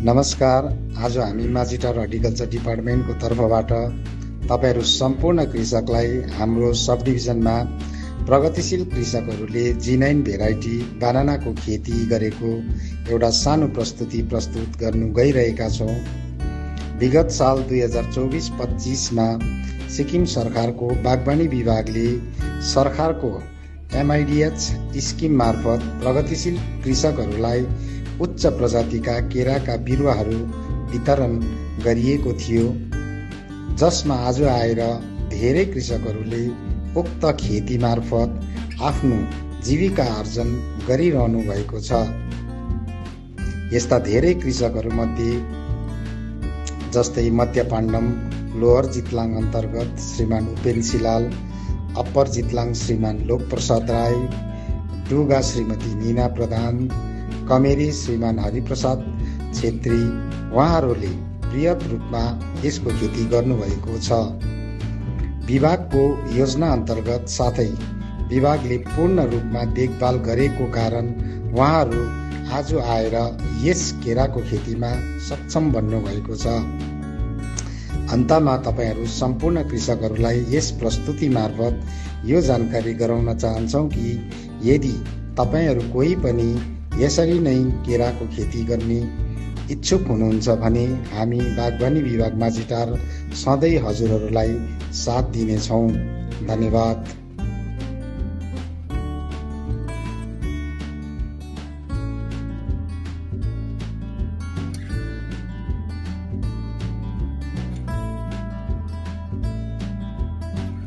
नमस्कार। आज हामी माझीटार हर्टिकल्चर डिपार्टमेन्टको तर्फबाट तपाईहरू सम्पूर्ण कृषकलाई हाम्रो सब डिभिजनमा प्रगतिशील कृषकहरूले G9 भेराइटी बनानाको खेती गरेको एउटा सानो प्रस्तुति प्रस्तुत गर्नु गइरहेका छौँ। विगत साल 2024-25 मा सिक्किम सरकारको बागवानी विभागले सरकारको MIDH स्किम मार्फत प्रगतिशील कृषकहरूलाई उच्च प्रजातिका केराका बिरुवाहरू वितरण गरिएको थियो, जसमा आज आएर धेरै कृषकहरूले उक्त खेती मार्फत आफ्नो जीविका आर्जन गरिरहनु भएको छ। यस्ता धेरै कृषकहरूमध्ये जस्तै मध्य पाण्डम, लोअर जितलाङ अन्तर्गत श्रीमान उपेन सिलाल, अप्पर जितलाङ श्रीमान लोकप्रसाद राई, डुगा श्रीमती नीना प्रधान, कमेरी श्रीमान हरिप्रसाद छेत्री उहाँहरूले बृहत रूपमा यसको खेती गर्नुभएको छ। विभागको योजना अन्तर्गत साथै विभागले पूर्ण रूपमा देखभाल गरेको कारण उहाँहरू आज आएर यस केराको खेतीमा सक्षम बन्नुभएको छ। अन्तमा तपाईहरू सम्पूर्ण कृषकहरूलाई यस प्रस्तुति मार्फत यो जानकारी गराउन चाहन्छौँ कि यदि तपाईहरू कोही पनि यसरी नै केराको खेती गर्ने इच्छुक हुनुहुन्छ भने हामी बागवानी विभाग माझीटार सधैँ हजुरहरूलाई साथ दिनेछौँ। धन्यवाद।